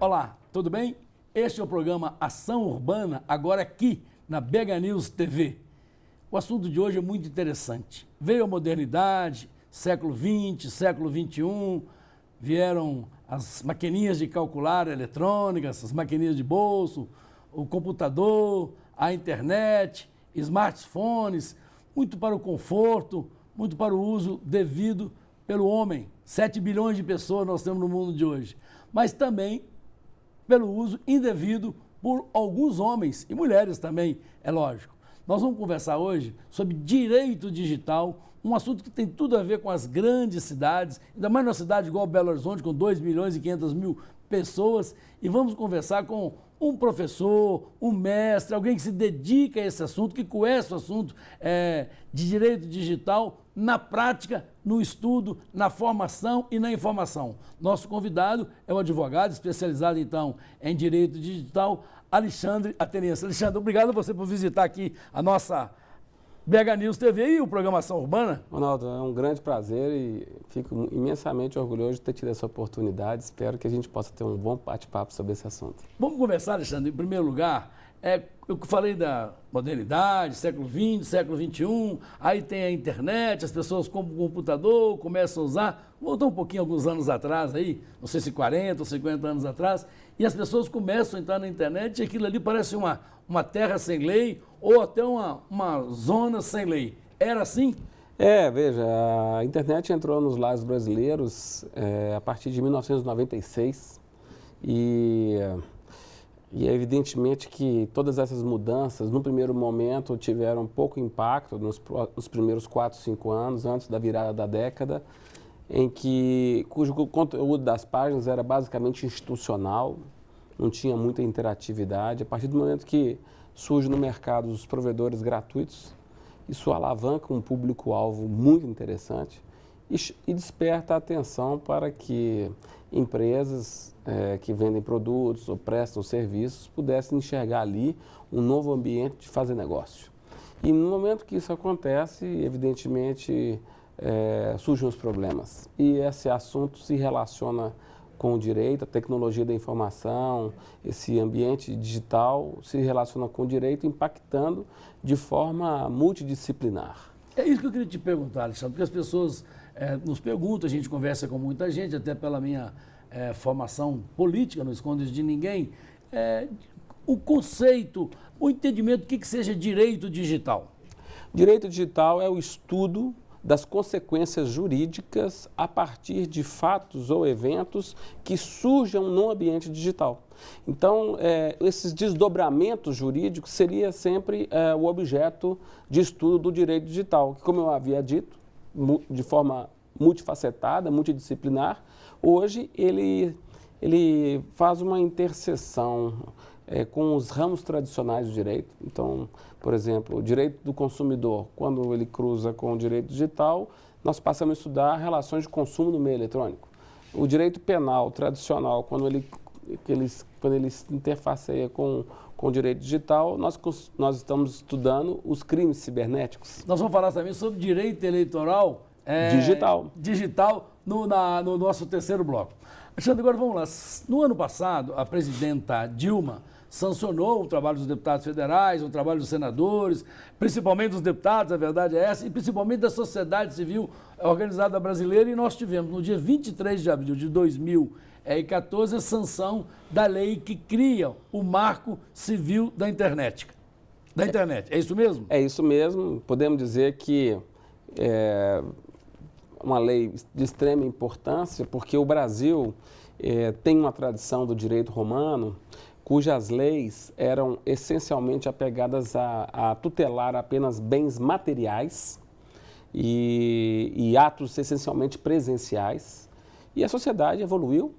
Olá, tudo bem? Este é o programa Ação Urbana, agora aqui na BH News TV. O assunto de hoje é muito interessante. Veio a modernidade, século XX, século XXI, vieram as maquininhas de calcular eletrônicas, as maquininhas de bolso, o computador, a internet, smartphones, muito para o conforto, muito para o uso devido pelo homem. 7 bilhões de pessoas nós temos no mundo de hoje. Mas também pelo uso indevido por alguns homens e mulheres também, é lógico. Nós vamos conversar hoje sobre direito digital, um assunto que tem tudo a ver com as grandes cidades, ainda mais numa cidade igual Belo Horizonte, com 2 milhões e 500 mil pessoas, e vamos conversar com um professor, um mestre, alguém que se dedica a esse assunto, que conhece o assunto de direito digital na prática, no estudo, na formação e na informação. Nosso convidado é o advogado especializado, então, em direito digital, Alexandre Ateniense. Alexandre, obrigado a você por visitar aqui a nossa BH News TV e o Programação Urbana. Ronaldo, é um grande prazer e fico imensamente orgulhoso de ter tido essa oportunidade. Espero que a gente possa ter um bom bate-papo sobre esse assunto. Vamos conversar, Alexandre, em primeiro lugar, eu falei da modernidade, século XX, século XXI, aí tem a internet, as pessoas compram um computador, começam a usar, voltou um pouquinho alguns anos atrás aí, não sei se 40 ou 50 anos atrás, e as pessoas começam a entrar na internet e aquilo ali parece uma terra sem lei ou até uma zona sem lei. Era assim? Veja, a internet entrou nos lares brasileiros a partir de 1996 e é evidentemente que todas essas mudanças, no primeiro momento, tiveram pouco impacto nos primeiros 4, 5 anos, antes da virada da década, cujo conteúdo das páginas era basicamente institucional, não tinha muita interatividade. A partir do momento que surge no mercado os provedores gratuitos, isso alavanca um público-alvo muito interessante e desperta a atenção para que empresas que vendem produtos ou prestam serviços pudessem enxergar ali um novo ambiente de fazer negócio. E no momento que isso acontece, evidentemente, surgem os problemas. E esse assunto se relaciona com o direito, a tecnologia da informação, esse ambiente digital se relaciona com o direito, impactando de forma multidisciplinar. É isso que eu queria te perguntar, Alexandre, porque as pessoas nos perguntam, a gente conversa com muita gente, até pela minha formação política, não escondo isso de ninguém, o conceito, o entendimento do que seja direito digital. Direito digital é o estudo das consequências jurídicas a partir de fatos ou eventos que surjam no ambiente digital. Então, esses desdobramentos jurídicos seria sempre o objeto de estudo do direito digital, que, como eu havia dito, de forma multifacetada, multidisciplinar, hoje ele faz uma interseção com os ramos tradicionais do direito. Então, por exemplo, o direito do consumidor, quando ele cruza com o direito digital, nós passamos a estudar relações de consumo no meio eletrônico. O direito penal tradicional, quando ele se interfaceia com o direito digital, nós estamos estudando os crimes cibernéticos. Nós vamos falar também sobre direito eleitoral digital no nosso terceiro bloco. Alexandre, agora vamos lá. No ano passado, a presidenta Dilma sancionou o trabalho dos deputados federais, o trabalho dos senadores, principalmente dos deputados, a verdade é essa, e principalmente da sociedade civil organizada brasileira, e nós tivemos, no dia 23 de abril de 2014, a sanção da lei que cria o Marco Civil da Internet. É isso mesmo? É isso mesmo. Podemos dizer que é uma lei de extrema importância, porque o Brasil tem uma tradição do direito romano, cujas leis eram essencialmente apegadas a tutelar apenas bens materiais e atos essencialmente presenciais. E a sociedade evoluiu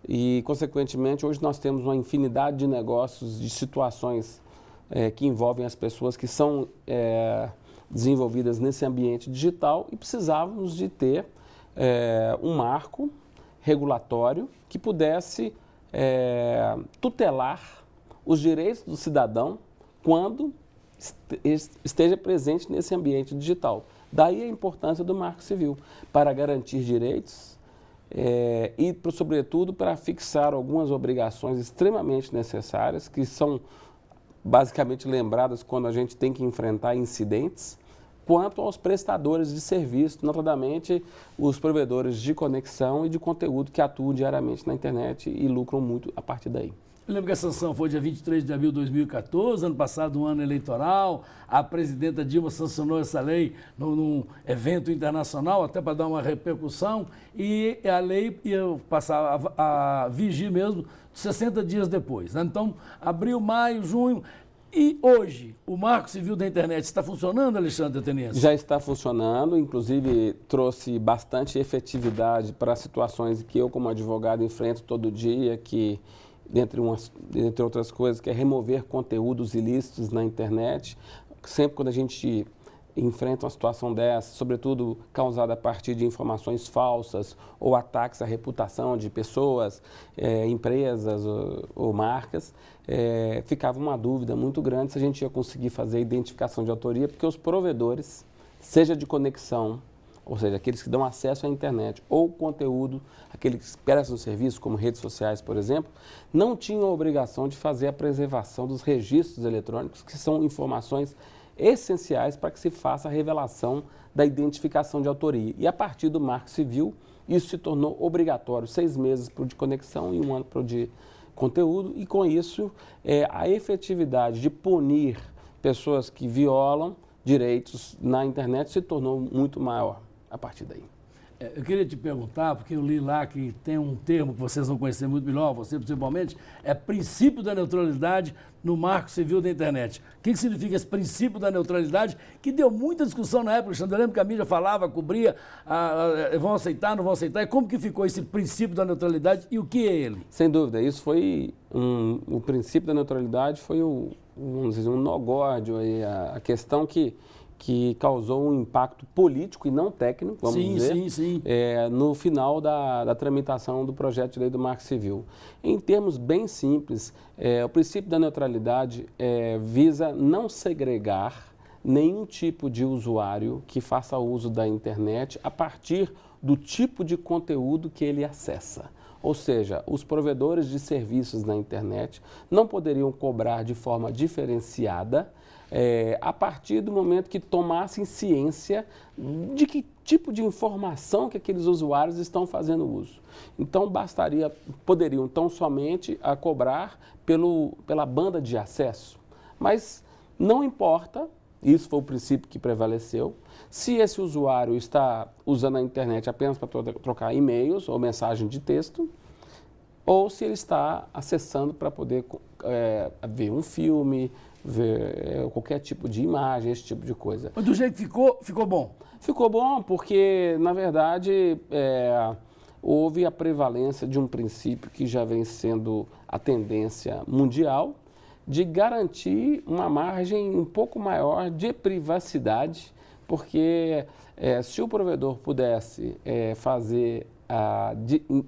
e, consequentemente, hoje nós temos uma infinidade de negócios, de situações que envolvem as pessoas que são desenvolvidas nesse ambiente digital e precisávamos de ter um marco regulatório que pudesse tutelar os direitos do cidadão quando esteja presente nesse ambiente digital. Daí a importância do Marco Civil, para garantir direitos e, sobretudo, para fixar algumas obrigações extremamente necessárias, que são basicamente lembradas quando a gente tem que enfrentar incidentes, quanto aos prestadores de serviço, notadamente os provedores de conexão e de conteúdo que atuam diariamente na internet e lucram muito a partir daí. Eu lembro que a sanção foi dia 23 de abril de 2014, ano passado, um ano eleitoral. A presidenta Dilma sancionou essa lei num evento internacional, até para dar uma repercussão, e a lei ia passar a vigir mesmo 60 dias depois, né? Então, abril, maio, junho. E hoje, o Marco Civil da Internet está funcionando, Alexandre Ateniense? Já está funcionando, inclusive trouxe bastante efetividade para situações que eu, como advogado, enfrento todo dia, que, dentre outras coisas, que é remover conteúdos ilícitos na internet. Sempre quando a gente enfrenta uma situação dessa, sobretudo causada a partir de informações falsas ou ataques à reputação de pessoas, empresas ou marcas, ficava uma dúvida muito grande se a gente ia conseguir fazer a identificação de autoria, porque os provedores, seja de conexão, ou seja, aqueles que dão acesso à internet, ou conteúdo, aqueles que prestam serviço, como redes sociais, por exemplo, não tinham a obrigação de fazer a preservação dos registros eletrônicos, que são informações essenciais para que se faça a revelação da identificação de autoria. E a partir do Marco Civil, isso se tornou obrigatório, 6 meses para o de conexão e 1 ano para o de conteúdo, e com isso a efetividade de punir pessoas que violam direitos na internet se tornou muito maior a partir daí. Eu queria te perguntar, porque eu li lá que tem um termo que vocês vão conhecer muito melhor, você principalmente, é princípio da neutralidade no Marco Civil da Internet. O que significa esse princípio da neutralidade, que deu muita discussão na época, Alexandre? Eu lembro que a mídia falava, cobria, vão aceitar, não vão aceitar, e como que ficou esse princípio da neutralidade e o que é ele? Sem dúvida, isso foi o princípio da neutralidade foi vamos dizer, um nó górdio, a questão que causou um impacto político e não técnico, vamos dizer, sim. No final da tramitação do projeto de lei do Marco Civil. Em termos bem simples, o princípio da neutralidade visa não segregar nenhum tipo de usuário que faça uso da internet a partir do tipo de conteúdo que ele acessa. Ou seja, os provedores de serviços na internet não poderiam cobrar de forma diferenciada a partir do momento que tomassem ciência de que tipo de informação que aqueles usuários estão fazendo uso. Então, poderiam tão somente cobrar pela banda de acesso. Mas não importa, isso foi o princípio que prevaleceu, se esse usuário está usando a internet apenas para trocar e-mails ou mensagem de texto, ou se ele está acessando para poder ver um filme, ver qualquer tipo de imagem, esse tipo de coisa. Mas do jeito que ficou bom? Ficou bom porque, na verdade, houve a prevalência de um princípio que já vem sendo a tendência mundial, de garantir uma margem um pouco maior de privacidade, porque se o provedor pudesse fazer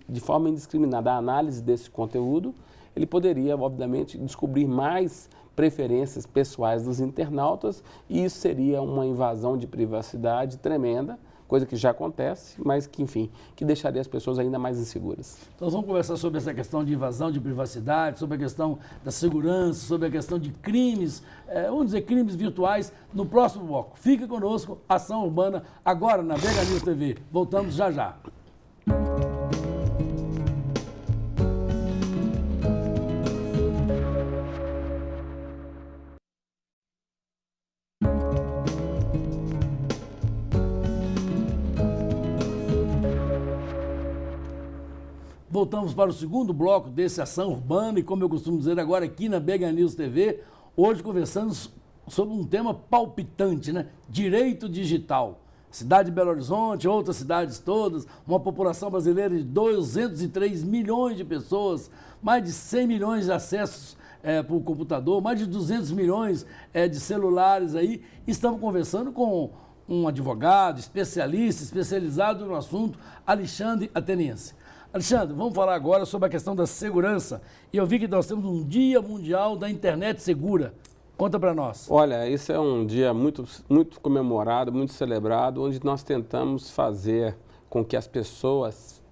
de forma indiscriminada a análise desse conteúdo, ele poderia, obviamente, descobrir mais preferências pessoais dos internautas, e isso seria uma invasão de privacidade tremenda, coisa que já acontece, mas que, enfim, que deixaria as pessoas ainda mais inseguras. Então, nós vamos conversar sobre essa questão de invasão de privacidade, sobre a questão da segurança, sobre a questão de crimes, vamos dizer, crimes virtuais, no próximo bloco. Fique conosco, Ação Urbana, agora na BH News TV. Voltamos já já. Voltamos para o segundo bloco desse Ação Urbana e, como eu costumo dizer agora aqui na BH News TV, hoje conversando sobre um tema palpitante, né? Direito digital. Cidade de Belo Horizonte, outras cidades todas, uma população brasileira de 203 milhões de pessoas, mais de 100 milhões de acessos por computador, mais de 200 milhões de celulares aí. Estamos conversando com um advogado, especializado no assunto, Alexandre Ateniense. Alexandre, vamos falar agora sobre a questão da segurança. E eu vi que nós temos um Dia Mundial da Internet Segura. Conta para nós. Olha, esse é um dia muito, muito comemorado, muito celebrado, onde nós tentamos fazer com que as pessoas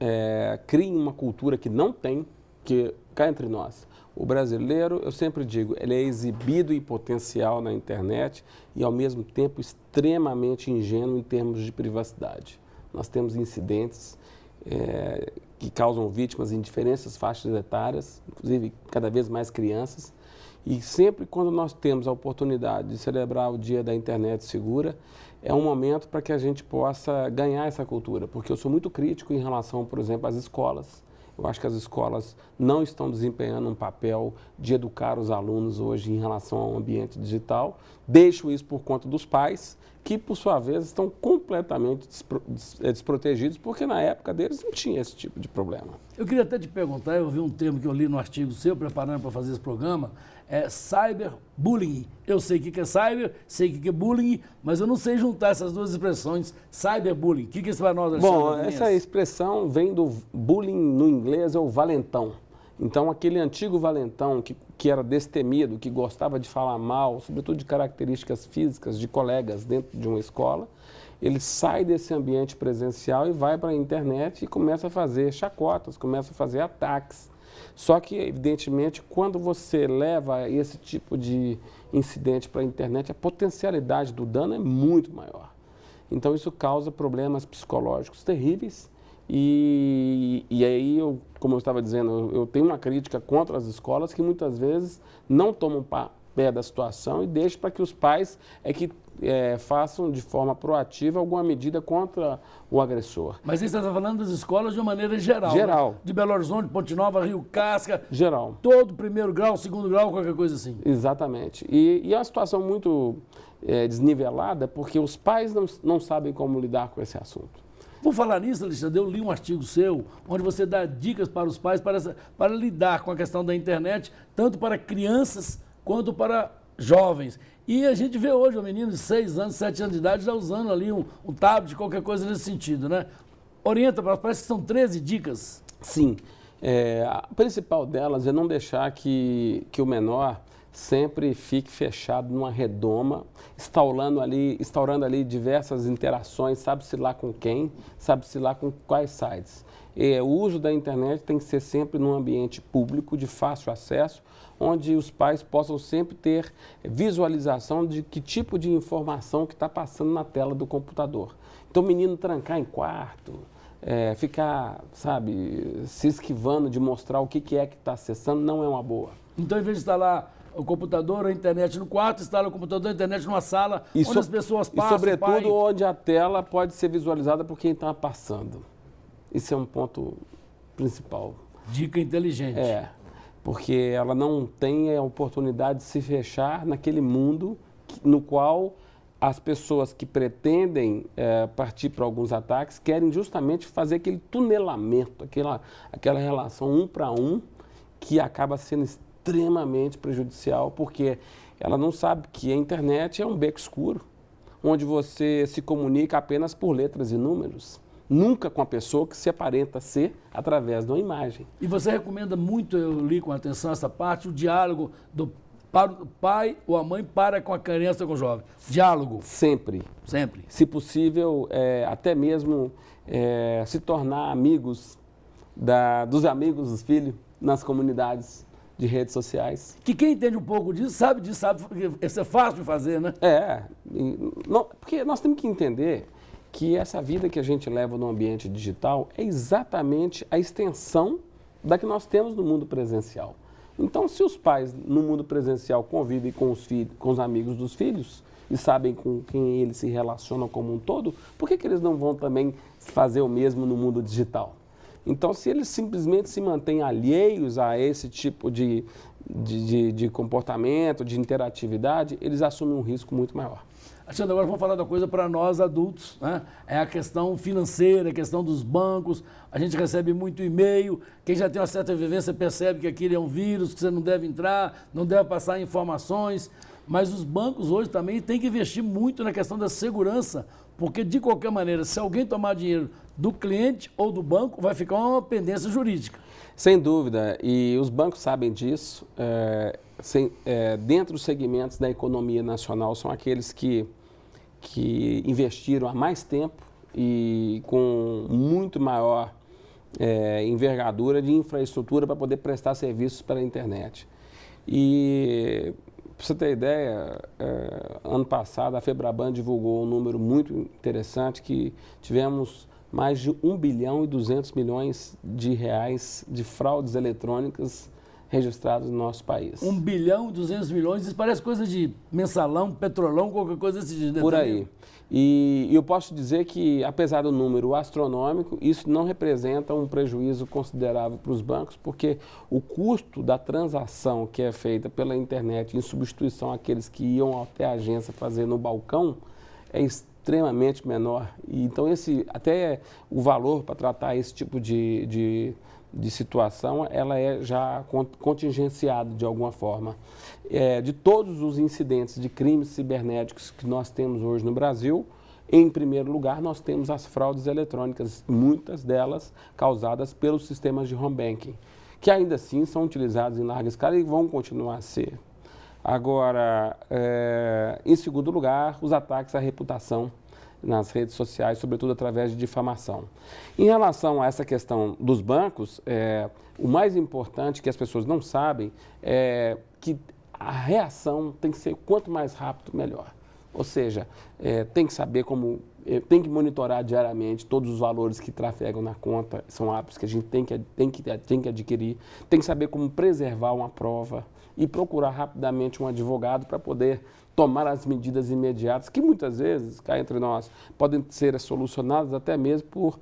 criem uma cultura que não tem, que cá entre nós. O brasileiro, eu sempre digo, ele é exibido em potencial na internet e, ao mesmo tempo, extremamente ingênuo em termos de privacidade. Nós temos incidentes que causam vítimas em diferentes faixas etárias, inclusive cada vez mais crianças. E sempre quando nós temos a oportunidade de celebrar o Dia da Internet Segura, é um momento para que a gente possa ganhar essa cultura, porque eu sou muito crítico em relação, por exemplo, às escolas. Eu acho que as escolas não estão desempenhando um papel de educar os alunos hoje em relação ao ambiente digital. Deixo isso por conta dos pais, que, por sua vez, estão completamente desprotegidos, porque na época deles não tinha esse tipo de problema. Eu queria até te perguntar, eu vi um termo que eu li no artigo seu, preparando para fazer esse programa, é cyberbullying. Eu sei o que é cyber, sei o que é bullying, mas eu não sei juntar essas duas expressões, cyberbullying. O que é isso para nós, Alexandre? Bom, essa expressão vem do bullying no inglês, é o valentão. Então, aquele antigo valentão que era destemido, que gostava de falar mal, sobretudo de características físicas de colegas dentro de uma escola, ele sai desse ambiente presencial e vai para a internet e começa a fazer chacotas, começa a fazer ataques. Só que, evidentemente, quando você leva esse tipo de incidente para a internet, a potencialidade do dano é muito maior. Então, isso causa problemas psicológicos terríveis. E aí, como eu estava dizendo, eu tenho uma crítica contra as escolas que muitas vezes não tomam pé da situação e deixam para que os pais façam de forma proativa alguma medida contra o agressor. Mas aí você está falando das escolas de uma maneira geral. Geral. Né? De Belo Horizonte, Ponte Nova, Rio Casca. Geral. Todo primeiro grau, segundo grau, qualquer coisa assim. Exatamente. E é uma situação muito desnivelada porque os pais não sabem como lidar com esse assunto. Por falar nisso, Alexandre, eu li um artigo seu onde você dá dicas para os pais para lidar com a questão da internet, tanto para crianças quanto para jovens. E a gente vê hoje um menino de 6 anos, 7 anos de idade já usando ali um tablet, qualquer coisa nesse sentido, né? Orienta, parece que são 13 dicas. Sim. A principal delas é não deixar que o menor sempre fique fechado numa redoma, instaurando ali diversas interações, sabe-se lá com quem, sabe-se lá com quais sites. O uso da internet tem que ser sempre num ambiente público, de fácil acesso, onde os pais possam sempre ter visualização de que tipo de informação que está passando na tela do computador. Então, o menino trancar em quarto, ficar, se esquivando de mostrar o que é que está acessando, não é uma boa. Então, em vez de instalar o computador ou a internet no quarto, instala o computador e a internet numa sala onde as pessoas passam. E, sobretudo, onde a tela pode ser visualizada por quem está passando. Isso é um ponto principal. Dica inteligente. Porque ela não tem a oportunidade de se fechar naquele mundo no qual as pessoas que pretendem partir para alguns ataques querem justamente fazer aquele tunelamento, aquela relação 1 para 1 que acaba sendo extremamente prejudicial, porque ela não sabe que a internet é um beco escuro, onde você se comunica apenas por letras e números, nunca com a pessoa que se aparenta ser através de uma imagem. E você recomenda muito, eu li com atenção essa parte, o diálogo do pai ou a mãe para com a criança ou com o jovem. Diálogo. Sempre. Sempre. Se possível, até mesmo se tornar amigos dos amigos dos filhos nas comunidades de redes sociais. Que quem entende um pouco disso, sabe que isso é fácil de fazer, né? Porque nós temos que entender que essa vida que a gente leva no ambiente digital é exatamente a extensão da que nós temos no mundo presencial. Então, se os pais no mundo presencial convivem com os amigos dos filhos e sabem com quem eles se relacionam como um todo, por que eles não vão também fazer o mesmo no mundo digital? Então, se eles simplesmente se mantêm alheios a esse tipo de comportamento, de interatividade, eles assumem um risco muito maior. Alexandre, agora vamos falar da coisa para nós adultos, né? É a questão financeira, a questão dos bancos. A gente recebe muito e-mail. Quem já tem uma certa vivência percebe que aquilo é um vírus, que você não deve entrar, não deve passar informações. Mas os bancos hoje também têm que investir muito na questão da segurança, porque de qualquer maneira, se alguém tomar dinheiro do cliente ou do banco, vai ficar uma pendência jurídica. Sem dúvida, e os bancos sabem disso. Dentro dos segmentos da economia nacional, são aqueles que investiram há mais tempo e com muito maior envergadura de infraestrutura para poder prestar serviços pela internet. E, para você ter ideia, ano passado a Febraban divulgou um número muito interessante que tivemos mais de 1 bilhão e 200 milhões de reais de fraudes eletrônicas registrados no nosso país. 1 bilhão e 200 milhões, isso parece coisa de mensalão, petrolão, qualquer coisa desse jeito. Por aí. E eu posso dizer que, apesar do número astronômico, isso não representa um prejuízo considerável para os bancos, porque o custo da transação que é feita pela internet em substituição àqueles que iam até a agência fazer no balcão é extremamente menor. E, então, até o valor para tratar esse tipo de situação, ela é já contingenciada de alguma forma. De todos os incidentes de crimes cibernéticos que nós temos hoje no Brasil, em primeiro lugar, nós temos as fraudes eletrônicas, muitas delas causadas pelos sistemas de home banking, que ainda assim são utilizados em larga escala e vão continuar a ser. Agora, em segundo lugar, os ataques à reputação nas redes sociais, sobretudo através de difamação. Em relação a essa questão dos bancos, o mais importante que as pessoas não sabem é que a reação tem que ser quanto mais rápido, melhor. Ou seja, tem que saber tem que monitorar diariamente todos os valores que trafegam na conta, são hábitos que a gente tem que adquirir, tem que saber como preservar uma prova e procurar rapidamente um advogado para poder tomar as medidas imediatas, que muitas vezes, cá entre nós, podem ser solucionadas até mesmo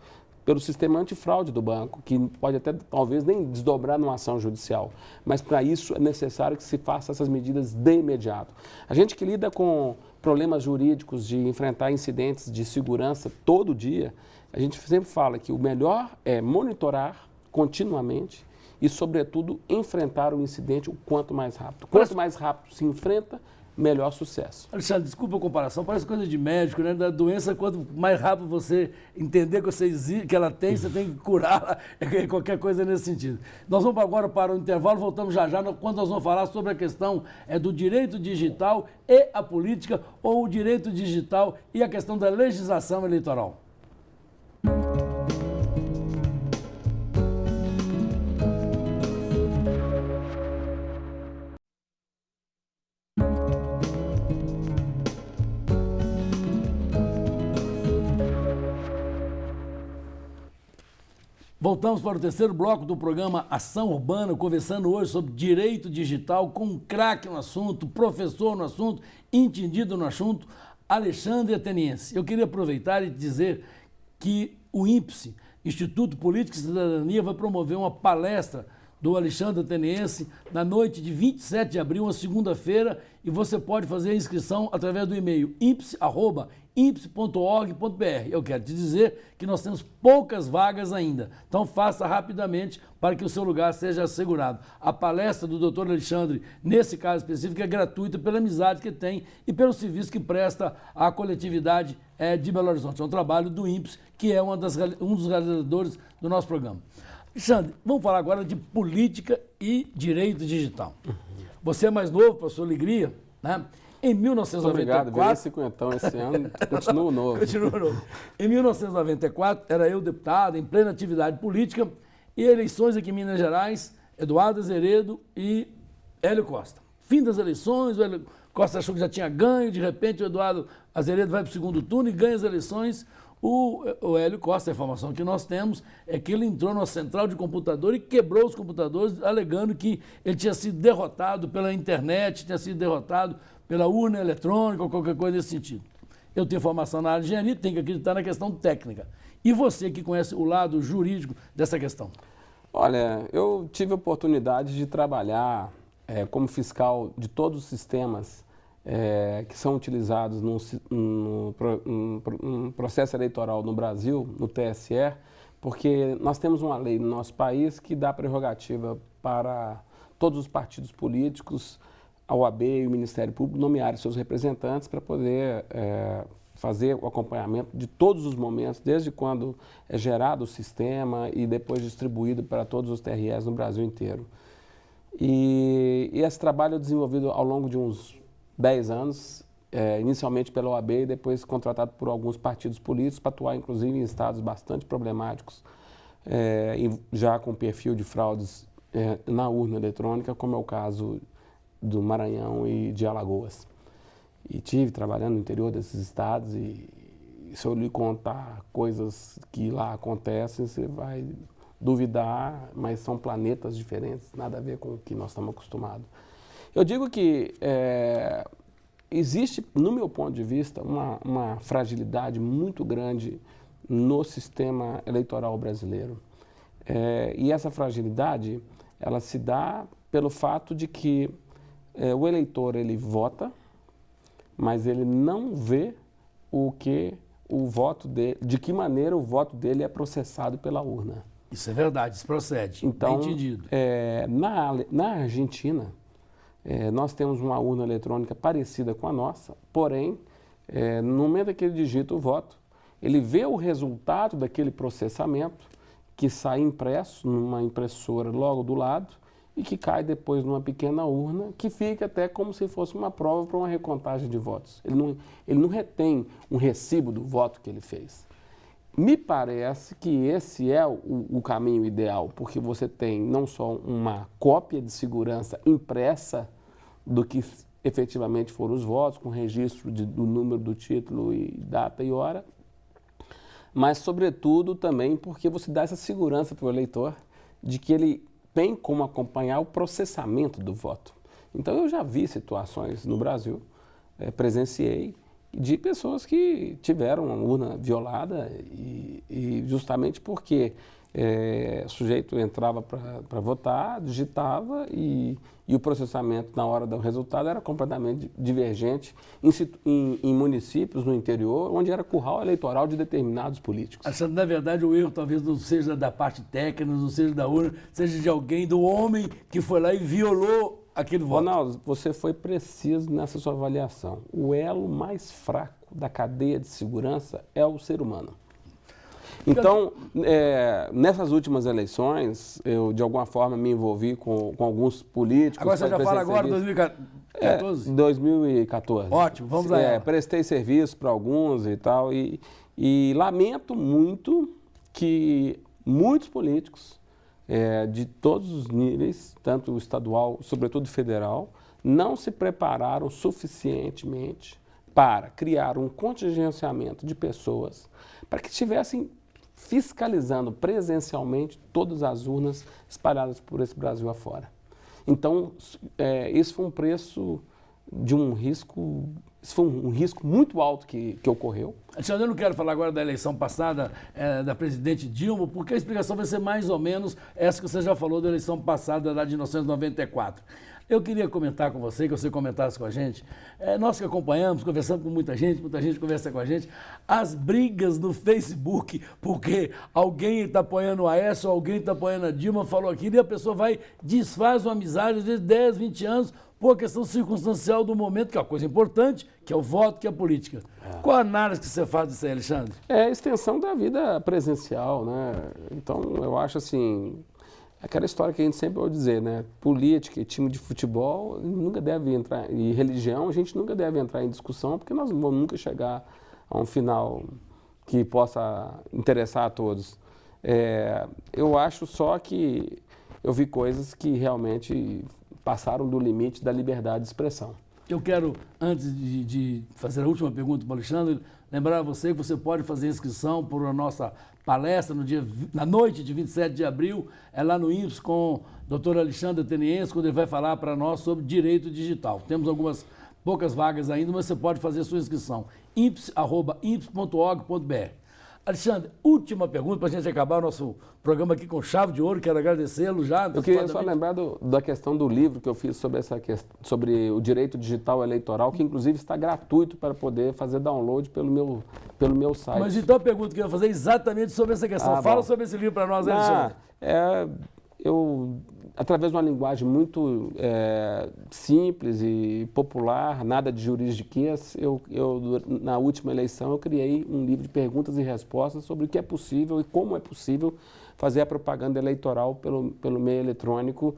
pelo sistema antifraude do banco, que pode até, talvez, nem desdobrar numa ação judicial. Mas, para isso, é necessário que se faça essas medidas de imediato. A gente que lida com problemas jurídicos de enfrentar incidentes de segurança todo dia, a gente sempre fala que o melhor é monitorar continuamente e, sobretudo, enfrentar o incidente o quanto mais rápido. Quanto mais rápido se enfrenta, melhor sucesso. Alexandre, desculpa a comparação, parece coisa de médico, né? Da doença, quanto mais rápido você entender que ela tem, você tem que curá-la, qualquer coisa nesse sentido. Nós vamos agora para o intervalo, voltamos já quando nós vamos falar sobre a questão do direito digital e a política, ou o direito digital e a questão da legislação eleitoral. Voltamos para o terceiro bloco do programa Ação Urbana, conversando hoje sobre direito digital com um craque no assunto, professor no assunto, entendido no assunto, Alexandre Ateniense. Eu queria aproveitar e dizer que o INPE, Instituto Política e Cidadania, vai promover uma palestra do Alexandre Ateniense na noite de 27 de abril, uma segunda-feira, e você pode fazer a inscrição através do e-mail inps@inps.org.br. Eu quero te dizer que nós temos poucas vagas ainda, então faça rapidamente para que o seu lugar seja assegurado. A palestra do Dr. Alexandre, nesse caso específico, é gratuita pela amizade que tem e pelo serviço que presta à coletividade de Belo Horizonte. É um trabalho do INPE, que é um dos realizadores do nosso programa. Alexandre, vamos falar agora de política e direito digital. Você é mais novo, professor Alegria, né? Em 1994... Obrigado, virei cinquentão esse ano, continuo novo. Continua novo. Em 1994, era eu deputado, em plena atividade política, e eleições aqui em Minas Gerais, Eduardo Azeredo e Hélio Costa. Fim das eleições, o Hélio Costa achou que já tinha ganho, de repente o Eduardo Azeredo vai para o segundo turno e ganha as eleições. O Hélio Costa, a informação que nós temos é que ele entrou numa central de computador e quebrou os computadores, alegando que ele tinha sido derrotado pela internet, tinha sido derrotado pela urna eletrônica ou qualquer coisa nesse sentido. Eu tenho formação na área de engenharia, tenho que acreditar na questão técnica. E você que conhece o lado jurídico dessa questão? Olha, eu tive a oportunidade de trabalhar como fiscal de todos os sistemas que são utilizados no processo eleitoral no Brasil, no TSE, porque nós temos uma lei no nosso país que dá prerrogativa para todos os partidos políticos, a OAB e o Ministério Público nomearem seus representantes para poder fazer o acompanhamento de todos os momentos, desde quando é gerado o sistema e depois distribuído para todos os TREs no Brasil inteiro. E esse trabalho é desenvolvido ao longo de uns 10 anos, inicialmente pela OAB e depois contratado por alguns partidos políticos para atuar, inclusive, em estados bastante problemáticos, já com perfil de fraudes na urna eletrônica, como é o caso do Maranhão e de Alagoas. E tive trabalhando no interior desses estados e se eu lhe contar coisas que lá acontecem, você vai duvidar, mas são planetas diferentes, nada a ver com o que nós estamos acostumados. Eu digo que existe, no meu ponto de vista, uma fragilidade muito grande no sistema eleitoral brasileiro. E essa fragilidade, ela se dá pelo fato de que o eleitor, ele vota, mas ele não vê o voto dele, de que maneira o voto dele é processado pela urna. Isso é verdade, isso procede, então, bem entendido. Na Argentina, nós temos uma urna eletrônica parecida com a nossa, porém, no momento que ele digita o voto, ele vê o resultado daquele processamento que sai impresso numa impressora logo do lado e que cai depois numa pequena urna que fica até como se fosse uma prova para uma recontagem de votos. Ele não retém um recibo do voto que ele fez. Me parece que esse é o caminho ideal, porque você tem não só uma cópia de segurança impressa do que efetivamente foram os votos, com registro do número do título e data e hora, mas, sobretudo, também porque você dá essa segurança para o eleitor de que ele tem como acompanhar o processamento do voto. Então, eu já vi situações no Brasil, presenciei, de pessoas que tiveram uma urna violada e justamente porque o sujeito entrava para votar, digitava e o processamento na hora do resultado era completamente divergente em municípios no interior, onde era curral eleitoral de determinados políticos. Achando, na verdade, o erro talvez não seja da parte técnica, não seja da urna, seja de alguém, do homem que foi lá e violou aquele voto. Ronaldo, você foi preciso nessa sua avaliação. O elo mais fraco da cadeia de segurança é o ser humano. Então, nessas últimas eleições, eu de alguma forma me envolvi com alguns políticos. Agora você já fala agora, 2014? 2014. Ótimo, vamos lá. Prestei serviço para alguns e tal, e lamento muito que muitos políticos de todos os níveis, tanto estadual, sobretudo federal, não se prepararam suficientemente para criar um contingenciamento de pessoas para que estivessem fiscalizando presencialmente todas as urnas espalhadas por esse Brasil afora. Então, isso foi um preço de um risco, isso foi um risco muito alto que ocorreu. Alexandre, eu não quero falar agora da eleição passada da presidente Dilma, porque a explicação vai ser mais ou menos essa que você já falou da eleição passada lá de 1994. Eu queria comentar com você, que você comentasse com a gente, nós que acompanhamos, conversamos com muita gente conversa com a gente, as brigas no Facebook, porque alguém está apoiando o Aécio, alguém está apoiando a Dilma, falou aquilo, e a pessoa vai, desfaz uma amizade de 10, 20 anos, por questão circunstancial do momento, que é uma coisa importante, que é o voto, que é a política. Qual a análise que você faz disso aí, Alexandre? É a extensão da vida presencial, né? Então, eu acho assim, aquela história que a gente sempre ouve dizer, né? Política e time de futebol nunca deve entrar, e religião a gente nunca deve entrar em discussão, porque nós não vamos nunca chegar a um final que possa interessar a todos. Eu acho só que eu vi coisas que realmente passaram do limite da liberdade de expressão. Eu quero, antes de fazer a última pergunta para o Alexandre, lembrar a você que você pode fazer inscrição para a nossa palestra na noite de 27 de abril, lá no INPS com o Dr. Alexandre Ateniense, quando ele vai falar para nós sobre direito digital. Temos algumas poucas vagas ainda, mas você pode fazer a sua inscrição. imps.org.br. Alexandre, última pergunta para a gente acabar o nosso programa aqui com chave de ouro. Quero agradecê-lo já. Eu queria só lembrar da questão do livro que eu fiz sobre o direito digital eleitoral, que inclusive está gratuito para poder fazer download pelo meu site. Mas então a pergunta que eu ia fazer é exatamente sobre essa questão. Fala sobre esse livro para nós, Alexandre. Através de uma linguagem muito simples e popular, nada de juridiquês, na última eleição eu criei um livro de perguntas e respostas sobre o que é possível e como é possível fazer a propaganda eleitoral pelo meio eletrônico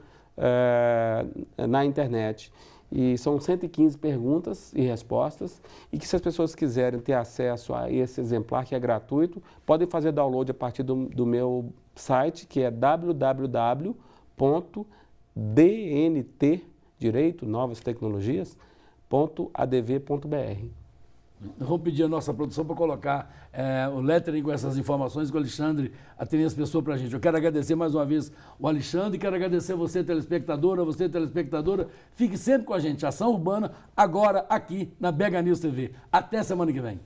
na internet. E são 115 perguntas e respostas, e que se as pessoas quiserem ter acesso a esse exemplar, que é gratuito, podem fazer download a partir do meu site, que é www.dnt, Direito, Novas Tecnologias.adv.br. Vamos pedir a nossa produção para colocar o lettering com essas informações que o Alexandre atende as pessoas para a gente. Eu quero agradecer mais uma vez o Alexandre, quero agradecer você, telespectadora, você, telespectadora. Fique sempre com a gente, Ação Urbana, agora aqui na BH News TV. Até semana que vem.